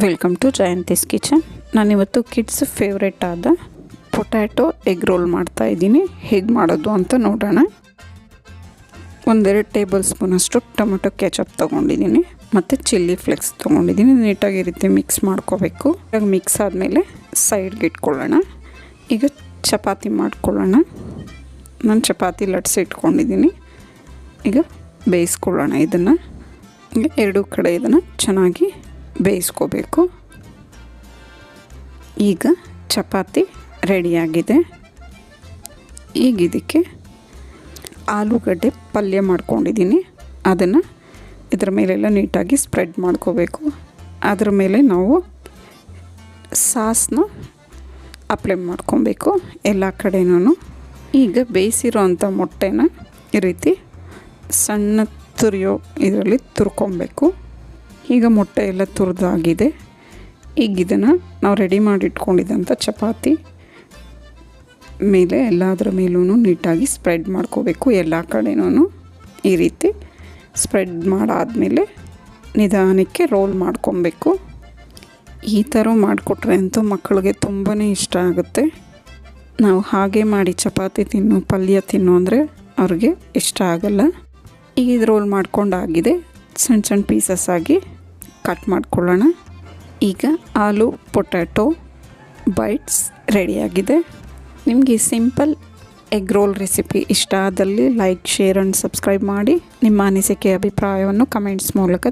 Welcome to Jayanthi's kitchen. ನಾನಿವತ್ತು kids favourite ಆದ potato egg roll ಮಾಡ್ತಾಯಿದ್ದೀನಿ. ಹೇಗೆ ಮಾಡೋದು ಅಂತ ನೋಡೋಣ. 1-2 ಟೇಬಲ್ ಸ್ಪೂನಷ್ಟು ಟೊಮೆಟೊ ಕೆಚಪ್ ತೊಗೊಂಡಿದ್ದೀನಿ ಮತ್ತು ಚಿಲ್ಲಿ ಫ್ಲೇಕ್ಸ್ ತೊಗೊಂಡಿದ್ದೀನಿ. ನೀಟಾಗಿ ಈ ರೀತಿ ಮಿಕ್ಸ್ ಮಾಡ್ಕೋಬೇಕು. ಇವಾಗ ಮಿಕ್ಸ್ ಆದಮೇಲೆ ಸೈಡ್ಗೆ ಇಟ್ಕೊಳ್ಳೋಣ. ಈಗ ಚಪಾತಿ ಮಾಡ್ಕೊಳ್ಳೋಣ. ನಾನು ಚಪಾತಿ ಲಟ್ಸಿ ಇಟ್ಕೊಂಡಿದ್ದೀನಿ. ಈಗ ಬೇಯಿಸ್ಕೊಳ್ಳೋಣ. ಇದನ್ನು ಎರಡೂ ಕಡೆ ಇದನ್ನು ಚೆನ್ನಾಗಿ ಬೇಯಿಸ್ಕೋಬೇಕು. ಈಗ ಚಪಾತಿ ರೆಡಿಯಾಗಿದೆ. ಈಗ ಇದಕ್ಕೆ ಆಲೂಗಡ್ಡೆ ಪಲ್ಯ ಮಾಡ್ಕೊಂಡಿದ್ದೀನಿ. ಅದನ್ನು ಇದರ ಮೇಲೆಲ್ಲ ನೀಟಾಗಿ ಸ್ಪ್ರೆಡ್ ಮಾಡ್ಕೋಬೇಕು. ಅದರ ಮೇಲೆ ನಾವು ಸಾಸನ್ನ ಅಪ್ಲೈ ಮಾಡ್ಕೊಬೇಕು ಎಲ್ಲ ಕಡೆನೂ. ಈಗ ಬೇಯಿಸಿರೋ ಅಂಥ ಮೊಟ್ಟೆನ ಈ ರೀತಿ ಸಣ್ಣ ತುರಿಯೋ ಇದರಲ್ಲಿ ತುರ್ಕೊಬೇಕು. ಈಗ ಮೊಟ್ಟೆ ಎಲ್ಲ ತುರಿದಾಗಿದೆ. ಈಗ ಇದನ್ನು ನಾವು ರೆಡಿ ಮಾಡಿ ಇಟ್ಕೊಂಡಿದ್ದಂಥ ಚಪಾತಿ ಮೇಲೆ ಎಲ್ಲದರ ಮೇಲೂ ನೀಟಾಗಿ ಸ್ಪ್ರೆಡ್ ಮಾಡ್ಕೋಬೇಕು. ಎಲ್ಲ ಕಡೆನೂ ಈ ರೀತಿ ಸ್ಪ್ರೆಡ್ ಮಾಡಾದಮೇಲೆ ನಿಧಾನಕ್ಕೆ ರೋಲ್ ಮಾಡ್ಕೊಬೇಕು. ಈ ಥರ ಮಾಡಿಕೊಟ್ರೆ ಅಂತೂ ಮಕ್ಕಳಿಗೆ ತುಂಬಾ ಇಷ್ಟ ಆಗುತ್ತೆ. ನಾವು ಹಾಗೆ ಮಾಡಿ ಚಪಾತಿ ತಿನ್ನು ಪಲ್ಯ ತಿನ್ನು ಅಂದರೆ ಅವ್ರಿಗೆ ಇಷ್ಟ ಆಗಲ್ಲ. ಈಗ ಇದು ರೋಲ್ ಮಾಡ್ಕೊಂಡಾಗಿದೆ. ಸಣ್ಣ ಸಣ್ಣ ಪೀಸಸ್ ಆಗಿ ಕಟ್ ಮಾಡ್ಕೊಳ್ಳೋಣ. ಈಗ ಆಲೂ ಪೊಟ್ಯಾಟೊ ಬೈಟ್ಸ್ ರೆಡಿಯಾಗಿದೆ. ನಿಮಗೆ ಸಿಂಪಲ್ ಎಗ್ ರೋಲ್ ರೆಸಿಪಿ ಇಷ್ಟ ಆದಲ್ಲಿ ಲೈಕ್, ಶೇರ್ ಆ್ಯಂಡ್ ಸಬ್ಸ್ಕ್ರೈಬ್ ಮಾಡಿ. ನಿಮ್ಮ ಅನಿಸಿಕೆ ಅಭಿಪ್ರಾಯವನ್ನು ಕಮೆಂಟ್ಸ್ ಮೂಲಕ